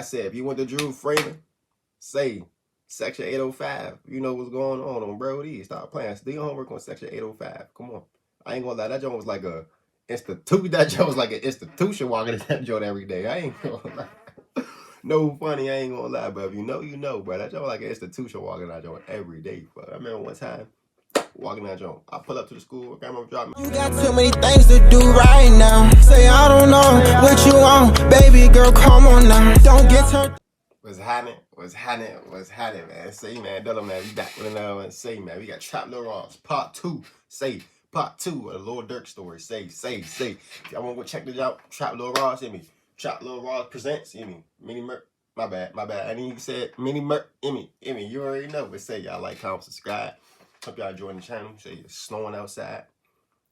I said, if you went to Drew Freeman, say Section 805. You know what's going on Brody. Stop playing. Do your homework on Section 805. Come on. I ain't gonna lie. That joint was like a institute. That joint was like an institution walking in that joint every day. I ain't gonna lie. No funny. I ain't gonna lie, bro. If you know, you know, bro. That joint was like an institution walking that joint every day. But I remember one time walking that joint. I pull up to the school. I remember dropping. You got too many things to do right now. Say I don't know what you want, baby girl. Come on now. Don't get turned. What's happening, man? Say, man, Dylan, man, we back with another one. Say, man, we got Trap Lil Ross, part 2. Say, part 2 of the Lil Durk story. Say. Y'all wanna go check this out? Trap Lil Ross, hear me? Trap Lil Ross presents, hear me? Mini Merc, my bad. I didn't even say it. Mini Merc, hear me? You already know, but say, y'all like, comment, subscribe. Hope y'all join the channel. Say, it's snowing outside.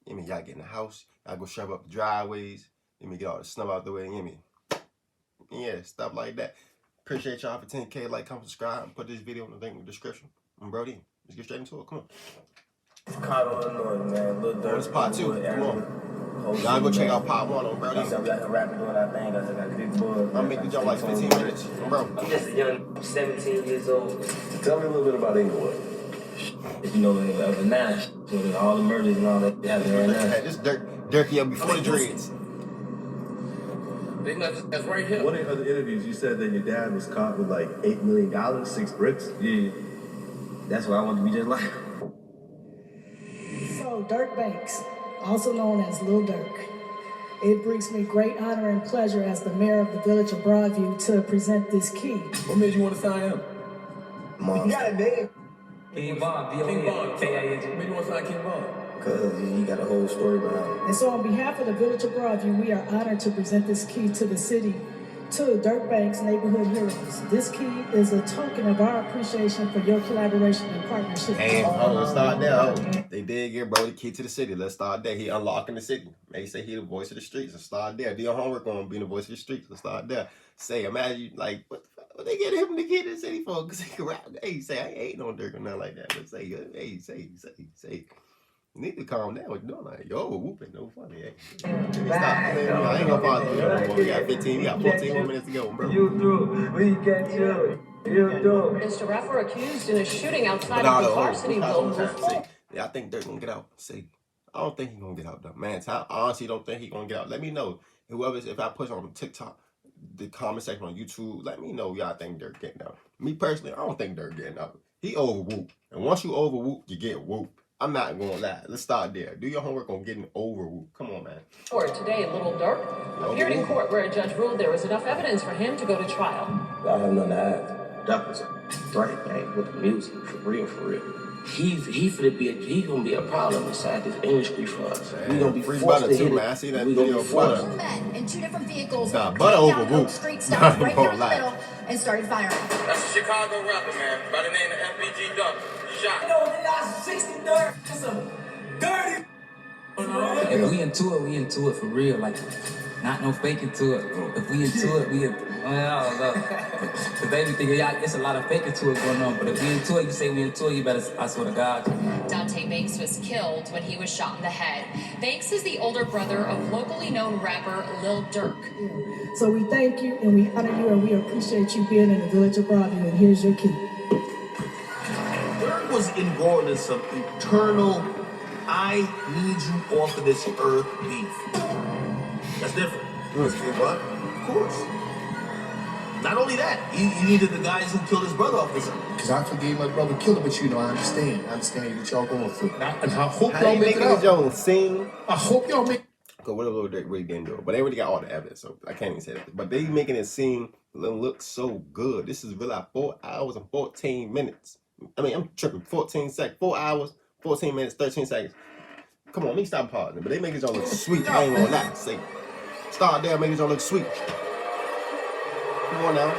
Hear me? Y'all get in the house. Y'all go shove up the driveways. Hear me? Get all the snow out the way. Hear me? Yeah, stuff like that. Appreciate y'all for 10K. Like, comment, subscribe, and put this video in the link in the description. I'm Brody. Let's get straight into it. Come on. Chicago, Illinois, man. Lil Durk. This is part 2. Come on. Y'all go check out part 1 on Brody. I'm got a rapper doing our thing. I got big buzz. I'm making the jump like 15 minutes. Bro. I'm just a young 17 years old. Tell me a little bit about Inglewood. If you know the Nash, all the murders and all that happening right now. This Durky up before the dreads. That's right here. One of the other interviews, you said that your dad was caught with like $8 million, 6 bricks. Yeah. That's why I want to be just like. So, Durk Banks, also known as Lil Durk. It brings me great honor and pleasure as the mayor of the village of Broadview to present this key. What made you want to sign him? Mom. You got a name. King Bob, King Bob. K-I-N-G. Made you want to sign King Bob? Because he got a whole story behind it. And so on behalf of the village of Broadview, we are honored to present this key to the city, to Durk Banks Neighborhood Heroes. This key is a token of our appreciation for your collaboration and partnership. Hey, let's start there. They did give bro the key to the city. Let's start there. He unlocking the city. They say he the voice of the streets. Let's start there. Do your homework on being the voice of the streets. Let's start there. Say, imagine, like, what they get him the key to the city for? Because he can rap. Hey, say, I ain't no Durk or nothing like that. But say, hey, say. You need to calm down. What you doing? Like, yo, whooping, no funny. Hey. Stop. I ain't gonna pause the video no more. We got 15, we got 14 more minutes to go, bro. You through. We get you. You through. Mr. Rapper accused in a shooting outside of the varsity building. Yeah, I think Durk gonna get out. See, I don't think he's gonna get out though. Man, I honestly don't think he's gonna get out. Let me know. Whoever's, if I push on TikTok, the comment section on YouTube, let me know y'all think Durk getting out. Me personally, I don't think Durk getting out. He over whoop. And once you over whoop, you get whoop. I'm not gonna lie. Let's start there. Do your homework on getting over whoop. Come on, man. Court today, Lil Durk appeared in court where a judge ruled there was enough evidence for him to go to trial. I have nothing to add. That was a threat, man, with the music, for real. He gonna be a problem inside this industry for us. Man, we gonna be Freeze forced Butter to too, hit man. I it. see that We video. Butter. Men in 2 different vehicles Nah, came Butter over down Oak whoop. Street, stopped right here in the middle, and started firing. That's a Chicago rapper, man, by the name of PT.2. Shot. You know, they got 60 Durk. That's some dirty. If we into it for real, like, not no faking to it. If we into it, I don't know. Cause they be thinking, yeah, it's a lot of faking to it going on. But if we into it, you say we into it, you better, I swear to God. Dante Banks was killed when he was shot in the head. Banks is the older brother of locally known rapper Lil Durk. So we thank you and we honor you and we appreciate you being in the village of Broadview. And here's your key. Durk was involved in some eternal, I need you off of this earth beef. That's different. What? Of course. Not only that, he needed the guys who killed his brother off this earth. Because I forgave my brother killer, but you know, I understand what y'all going through. And I hope How y'all they make it making this out. joint sing? I hope y'all make Cause what a Lil Durk really didn't do it, but they already got all the evidence, so I can't even say that. But they making it seem look so good. This is really like 4 hours and 14 minutes. I mean, I'm tripping. 14 seconds, 4 hours, 14 minutes, 13 seconds. Come on, let me stop pausing. But they make it all look sweet. I ain't gonna lie. Say, start there, make it all look sweet. Come on now.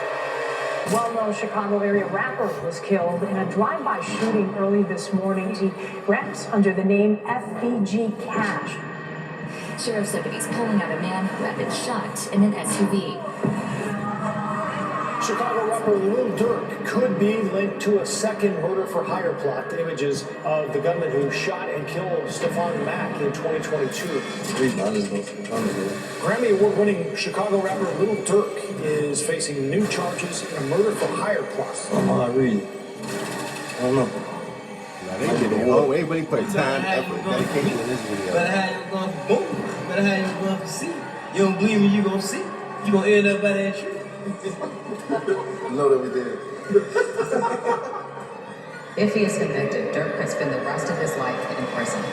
Well-known Chicago area rapper was killed in a drive-by shooting early this morning. He raps under the name FBG Cash. Sheriff's deputies pulling out a man who had been shot in an SUV. Chicago rapper Lil Durk could be linked to a second murder-for-hire plot. Images of the gunman who shot and killed Stephon Mack in 2022. Grammy Award-winning Chicago rapper Lil Durk is facing new charges in a murder-for-hire plot. I read. I don't know. Everybody put time, effort, dedication in this video. Better have you going for boom. Better have you going for C. You don't believe me, you gonna see. You gonna end up by that tree. Know that we did. If he is convicted, Durk could spend the rest of his life in prison.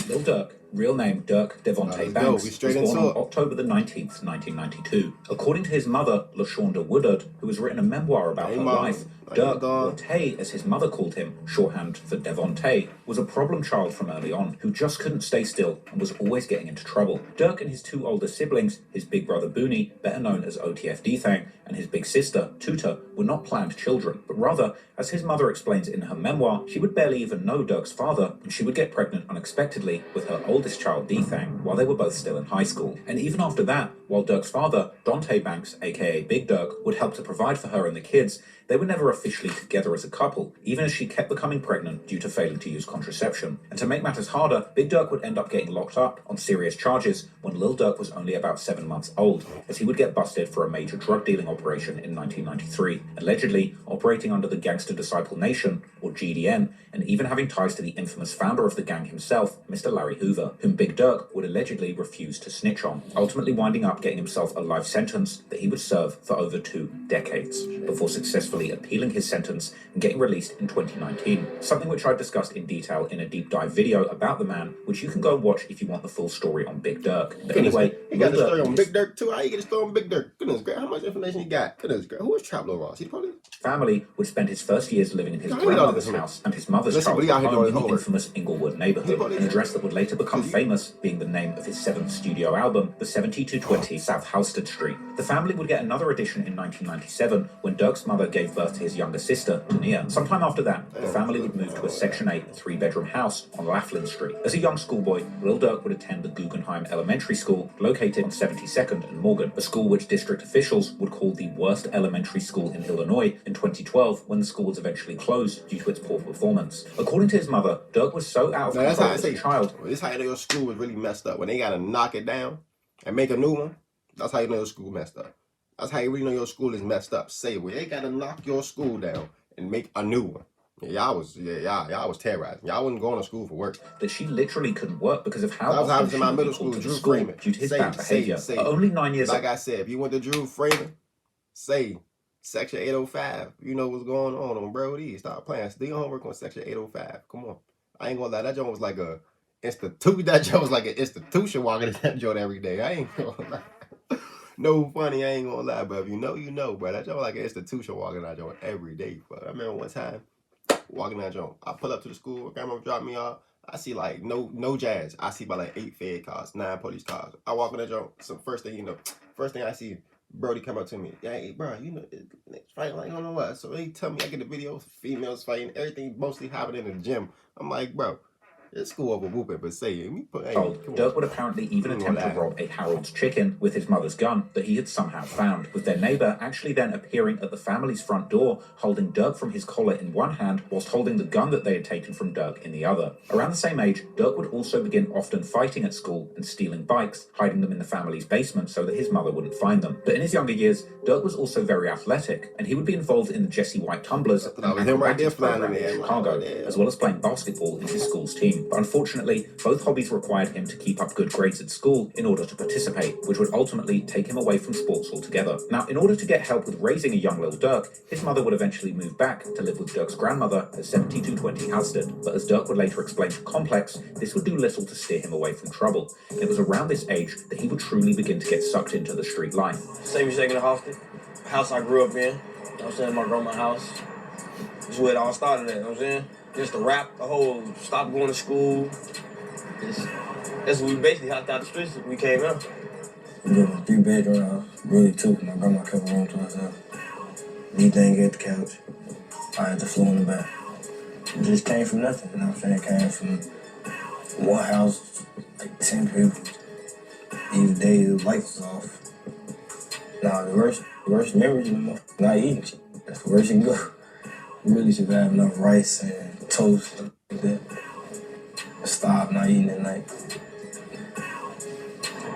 Lil Durk, real name Durk Devontae Banks, was born on October the 19th, 1992. According to his mother, LaShonda Woodard, who has written a memoir about her life, Durk, or Tay as his mother called him, shorthand for Devontae, was a problem child from early on who just couldn't stay still and was always getting into trouble. Durk and his two older siblings, his big brother Booney, better known as OTF Dthang, and his big sister, Tuta, were not planned children, but rather, as his mother explains in her memoir, she would barely even know Durk's father, and she would get pregnant unexpectedly with her oldest child, Dthang, while they were both still in high school. And even after that, while Durk's father, Dante Banks, aka Big Durk, would help to provide for her and the kids, they were never officially together as a couple, even as she kept becoming pregnant due to failing to use contraception. And to make matters harder, Big Durk would end up getting locked up on serious charges when Lil Durk was only about 7 months old, as he would get busted for a major drug dealing operation in 1993, allegedly operating under the Gangster Disciple Nation, or GDN, and even having ties to the infamous founder of the gang himself, Mr. Larry Hoover, whom Big Durk would allegedly refuse to snitch on, ultimately winding up getting himself a life sentence that he would serve for over 2 decades, before successfully appealing his sentence and getting released in 2019, something which I discussed in detail in a deep dive video about the man, which you can go and watch if you want the full story on Big Durk. But anyway, he got the story on Big Durk too. How you get a story on Big Durk? Goodness gracious, how much information you got? Goodness gracious, who is Traplo Ross? He probably family would spend his first years living in his grandmother's house and his mother's childhood home in the infamous Inglewood neighborhood, an address that would later become famous, being the name of his 7th studio album, the 7220 South Halsted Street. The family would get another addition in 1997 when Durk's mother gave birth to his younger sister, Tania. Sometime after that, the family would move to a Section 8 3-bedroom house on Laughlin Street. As a young schoolboy, Lil Durk would attend the Guggenheim Elementary School, located on 72nd and Morgan, a school which district officials would call the worst elementary school in Illinois in 2012 when the school was eventually closed due to its poor performance. According to his mother, Durk was so out of control as a child. This is how you know your school was really messed up. When they gotta knock it down and make a new one, that's how you know your school messed up. That's how you really know your school is messed up. Say, well, they gotta knock your school down and make a new one. Y'all was terrorized. Y'all wasn't going to school for work. That she literally couldn't work because of how often was in my middle school, Drew Freeman, due to his bad behavior. Only 9 years. Like I said, if you went to Drew Freeman, say Section 805, you know what's going on Bro D. Stop playing. Do your homework on Section 805. Come on. I ain't gonna lie. That joint was like a institute. That joint was like an institution walking in that joint every day. I ain't gonna lie. No funny, I ain't gonna lie, but if you know, you know, bro. That joint was like an institution walking that joint every day. But I remember one time walking that joint. I pull up to the school, grandma dropped me off. I see like no jazz. I see about like 8 Fed cars, 9 police cars. I walk in that joint. So first thing I see, Brody come up to me. Yeah, hey, bro, you know, it's fighting like I don't know what. So he tell me I get the video, females fighting, everything mostly happening in the gym. I'm like, bro, it's school over whooping, but say me. Durk would apparently even attempt to rob a Harold's Chicken with his mother's gun that he had somehow found, with their neighbor actually then appearing at the family's front door, holding Durk from his collar in one hand, whilst holding the gun that they had taken from Durk in the other. Around the same age, Durk would also begin often fighting at school and stealing bikes, hiding them in the family's basement so that his mother wouldn't find them. But in his younger years, Durk was also very athletic, and he would be involved in the Jesse White Tumblers and acrobatics program in Chicago, as well as playing basketball in his school's team. But unfortunately, both hobbies required him to keep up good grades at school in order to participate, which would ultimately take him away from sports altogether. Now, in order to get help with raising a young Lil Durk, his mother would eventually move back to live with Durk's grandmother at 7220 Halsted. But as Durk would later explain to Complex, this would do little to steer him away from trouble. And it was around this age that he would truly begin to get sucked into the street life. Same second Halsted, house I grew up in. You know what I'm saying? My grandma's house. This is where it all started at, you know what I'm saying? Just the rap, the whole stop going to school. That's what we basically hopped out the streets when we came out. We lived in a 3-bedroom house, really 2. My grandma kept a room to herself. Anything at the couch. I had the floor in the back. It just came from nothing, you know what I'm saying? It came from one house, like 10 people. Even day the lights was off. Nah, the worst memories of the not eating shit. That's the worst you can go. You really should have enough rice and toast and like that. Stop not eating at night.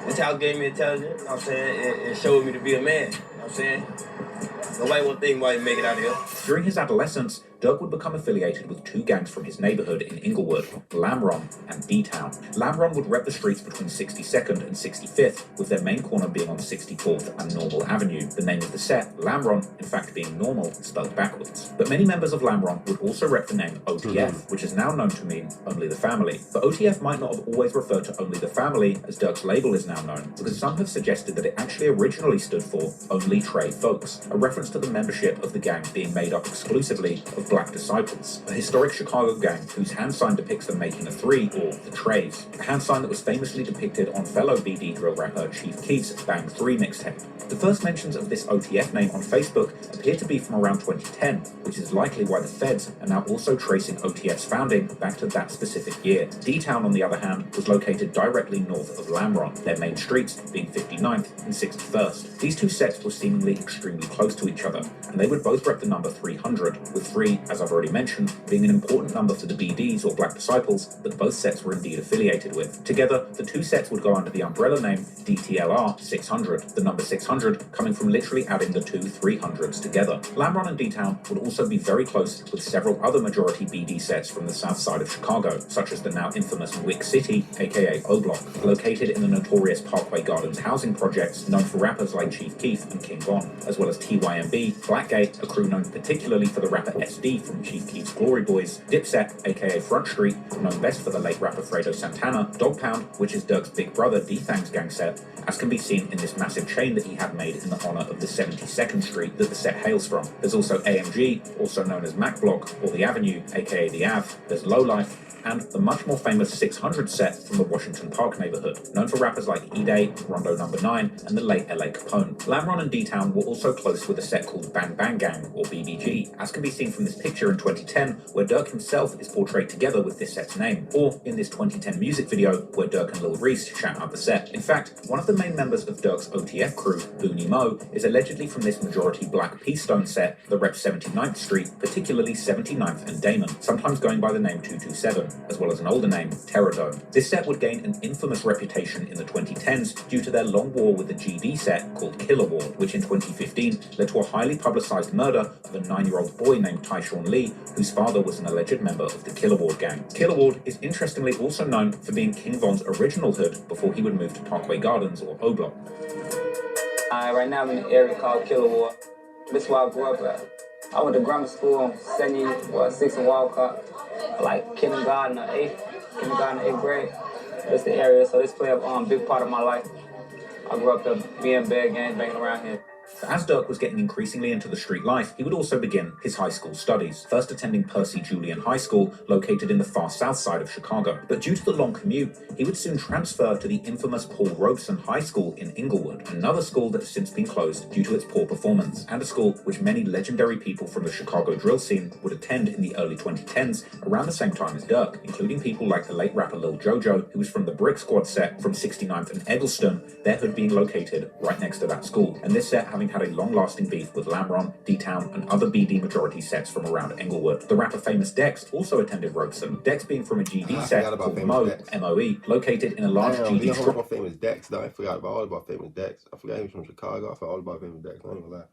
This house gave me intelligence, you know what I'm saying? It showed me to be a man, you know what I'm saying? Nobody won't think why you make it out of here. During his adolescence, Durk would become affiliated with two gangs from his neighborhood in Inglewood, Lamron and D-Town. Lamron would rep the streets between 62nd and 65th, with their main corner being on 64th and Normal Avenue. The name of the set, Lamron, in fact being normal, spelled backwards. But many members of Lamron would also rep the name OTF, which is now known to mean Only the Family. But OTF might not have always referred to Only the Family, as Durk's label is now known, because some have suggested that it actually originally stood for Only Trey Folks, a reference to the membership of the gang being made up exclusively of Black Disciples, a historic Chicago gang whose hand sign depicts them making a 3, or the Treys, a hand sign that was famously depicted on fellow BD drill rapper Chief Keef's Bang 3 mixtape. The first mentions of this OTF name on Facebook appear to be from around 2010, which is likely why the feds are now also tracing OTF's founding back to that specific year. D-Town, on the other hand, was located directly north of Lamron, their main streets being 59th and 61st. These two sets were seemingly extremely close to each other, and they would both rep the number 300, with 3, as I've already mentioned, being an important number for the BDs or Black Disciples that both sets were indeed affiliated with. Together, the two sets would go under the umbrella name DTLR 600, the number 600 coming from literally adding the two 300s together. Lamron and D-Town would also be very close with several other majority BD sets from the south side of Chicago, such as the now infamous Wick City, aka O Block, located in the notorious Parkway Gardens housing projects known for rappers like Chief Keef and King Von, as well as TYMB, Blackgate, a crew known particularly for the rapper SD from Chief Keef's Glory Boys, Dipset, aka Front Street, known best for the late rapper Fredo Santana, Dog Pound, which is Durk's big brother D-Thang's gang set, as can be seen in this massive chain that he had made in the honor of the 72nd Street that the set hails from. There's also AMG, also known as Mac Block, or the Avenue, aka the Ave. There's Lowlife, and the much more famous 600 set from the Washington Park neighborhood, known for rappers like E-Day, Rondo No. 9, and the late LA Capone. Lamron and D-Town were also close with a set called Bang Bang Gang, or BBG, as can be seen from this picture in 2010, where Durk himself is portrayed together with this set's name, or in this 2010 music video, where Durk and Lil Reese shout out the set. In fact, one of the main members of Durk's OTF crew, Booney Mo, is allegedly from this majority Black P-Stone set that reps 79th Street, particularly 79th and Damon, sometimes going by the name 227. As well as an older name, Terradome. This set would gain an infamous reputation in the 2010s due to their long war with the GD set called Killer Ward, which in 2015 led to a highly publicized murder of a 9-year-old boy named Tyshawn Lee, whose father was an alleged member of the Killer Ward gang. Killer Ward is interestingly also known for being King Von's original hood before he would move to Parkway Gardens or O Block. Right now I'm in an area called Killer Ward. This is where I grew up at. I went to grammar school on 6th and Walcott. Like kindergarten or 8th grade. That's the area, so this played a big part of my life. I grew up being bad gang banging around here. As Durk was getting increasingly into the street life, he would also begin his high school studies, first attending Percy Julian High School, located in the far south side of Chicago. But due to the long commute, he would soon transfer to the infamous Paul Robeson High School in Inglewood, another school that has since been closed due to its poor performance, and a school which many legendary people from the Chicago drill scene would attend in the early 2010s, around the same time as Durk, including people like the late rapper Lil Jojo, who was from the Brick Squad set from 69th and Eggleston, their hood being located right next to that school, and this set having had a long-lasting beef with Lamron, D-Town, and other BD majority sets from around Inglewood. The rapper famous Dex also attended Robeson, Dex being from a GD set called Mo, M-O-E, located in a large GD strip. I famous Dex, though. I forgot all about famous Dex. I forgot he was from Chicago. I forgot all about famous Dex. I ain't gonna lie.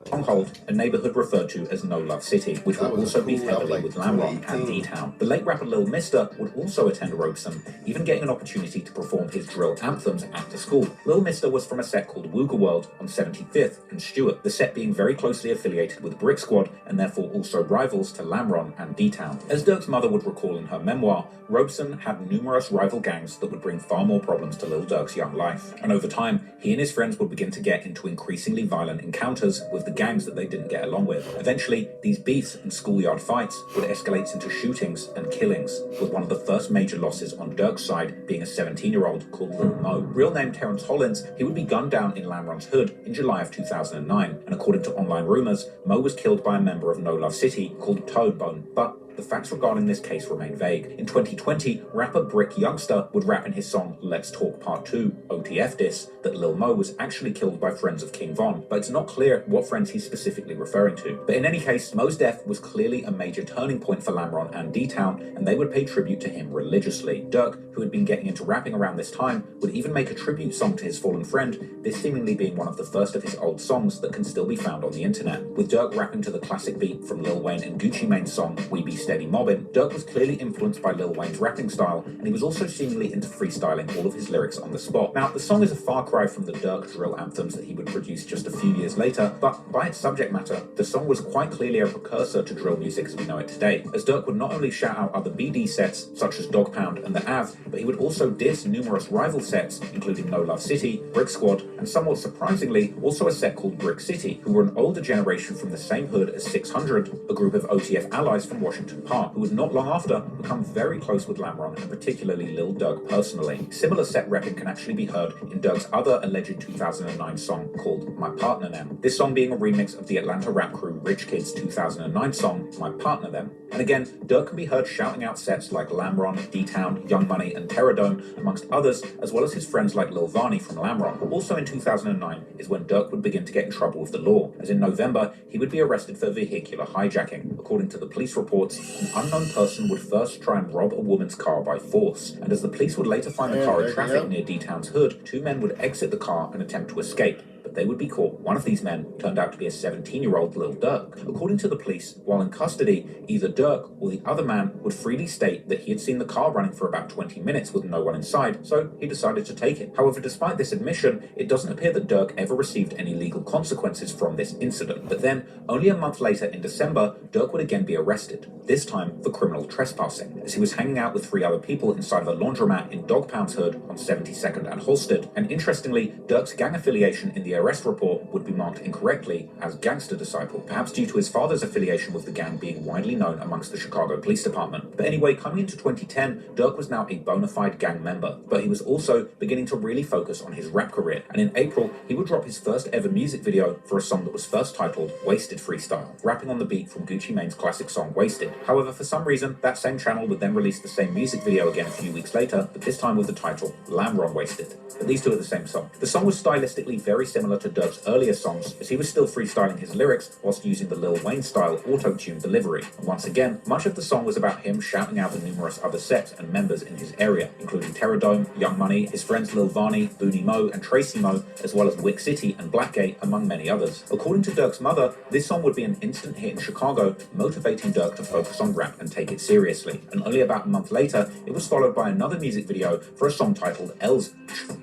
Stronghold, a neighborhood referred to as No Love City, which would also beef heavily with Lamron and D-Town. The late rapper Lil Mister would also attend Robeson, even getting an opportunity to perform his drill anthems at the school. Lil Mister was from a set called Wooga World on 75th and Stewart, the set being very closely affiliated with Brick Squad and therefore also rivals to Lamron and D-Town. As Durk's mother would recall in her memoir, Robeson had numerous rival gangs that would bring far more problems to Lil Durk's young life. And over time, he and his friends would begin to get into increasingly violent encounters with the gangs that they didn't get along with. Eventually, these beefs and schoolyard fights would escalate into shootings and killings, with one of the first major losses on Durk's side being a 17-year-old called Lil Mo. Real name Terrence Hollins, he would be gunned down in Lamron's hood in July of 2009, and according to online rumors, Mo was killed by a member of No Love City called Toadbone. But the facts regarding this case remain vague. In 2020, rapper Brick Youngster would rap in his song Let's Talk Part 2, OTF diss, that Lil Mo was actually killed by friends of King Von, but it's not clear what friends he's specifically referring to. But in any case, Mo's death was clearly a major turning point for Lamron and D-Town, and they would pay tribute to him religiously. Durk, who had been getting into rapping around this time, would even make a tribute song to his fallen friend, this seemingly being one of the first of his old songs that can still be found on the internet. With Durk rapping to the classic beat from Lil Wayne and Gucci Mane's song We Be Steady Mobbin', Durk was clearly influenced by Lil Wayne's rapping style, and he was also seemingly into freestyling all of his lyrics on the spot. Now, the song is a far cry from the Durk drill anthems that he would produce just a few years later, but by its subject matter, the song was quite clearly a precursor to drill music as we know it today, as Durk would not only shout out other BD sets, such as Dog Pound and The Av, but he would also diss numerous rival sets, including No Love City, Brick Squad, and somewhat surprisingly, also a set called Brick City, who were an older generation from the same hood as 600, a group of OTF allies from Washington Park, who would not long after become very close with Lamron, and particularly Lil Durk personally. Similar set repping can actually be heard in Durk's other alleged 2009 song called My Partner Them, this song being a remix of the Atlanta rap crew Rich Kid's 2009 song My Partner Them. And again, Durk can be heard shouting out sets like Lamron, D-Town, Young Money, and Terradome, amongst others, as well as his friends like Lil Varney from Lamron. Also in 2009 is when Durk would begin to get in trouble with the law, as in November, he would be arrested for vehicular hijacking. According to the police reports, an unknown person would first try and rob a woman's car by force, and as the police would later find the car in traffic near D-Town's hood, two men would exit the car and attempt to escape, but they would be caught. One of these men turned out to be a 17-year-old Lil Durk. According to the police, while in custody, either Durk or the other man would freely state that he had seen the car running for about 20 minutes with no one inside, so he decided to take it. However, despite this admission, it doesn't appear that Durk ever received any legal consequences from this incident. But then, only a month later in December, Durk would again be arrested, this time for criminal trespassing, as he was hanging out with 3 other people inside of a laundromat in Dog Pound's hood on 72nd and Halsted. And interestingly, Durk's gang affiliation in the arrest report would be marked incorrectly as Gangster Disciple, perhaps due to his father's affiliation with the gang being widely known amongst the Chicago Police Department. But anyway, coming into 2010, Durk was now a bona fide gang member, but he was also beginning to really focus on his rap career, and in April, he would drop his first ever music video for a song that was first titled Wasted Freestyle, rapping on the beat from Gucci Mane's classic song Wasted. However, for some reason, that same channel would then release the same music video again a few weeks later, but this time with the title Lamron Wasted. But these two are the same song. The song was stylistically very similar to Durk's earlier songs, as he was still freestyling his lyrics whilst using the Lil Wayne style auto-tune delivery. And once again, much of the song was about him shouting out the numerous other sets and members in his area, including Terradome, Young Money, his friends Lil Varney, Booney Mo, and Tracy Mo, as well as Wick City and Blackgate, among many others. According to Durk's mother, this song would be an instant hit in Chicago, motivating Durk to focus on rap and take it seriously. And only about a month later, it was followed by another music video for a song titled L's.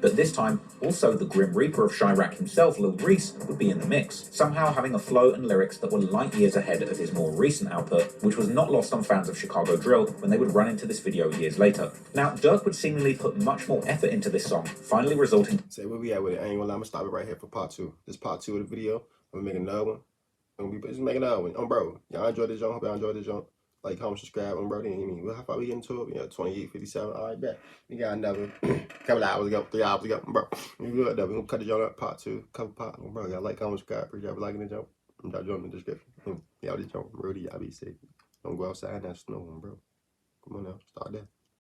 But this time, also the Grim Reaper of Chirac himself, Lil Reese, would be in the mix, somehow having a flow and lyrics that were light years ahead of his more recent output, which was not lost on fans of Chicago drill when they would run into this video years later. Now, Durk would seemingly put much more effort into this song, finally resulting... Say where we at with it. I ain't gonna lie, I'm gonna stop it right here for part 2. This part 2 of the video. I'm gonna make another one. I'm gonna just make another one. Bro, y'all enjoyed this joint. Hope y'all enjoyed this joint. Like, comment, subscribe, bro. How far we getting to it? Yeah, 28:57. All right, bet. We got another couple hours ago, 3 hours ago, bro. We good though. We gonna cut the joint up, part 2, couple part. Bro, y'all like, comment, subscribe. Appreciate y'all liking the joint. I'm drop joint in the description. Y'all this joint, Rudy, y'all be safe. Don't go outside in that snow, bro. Come on now, start there.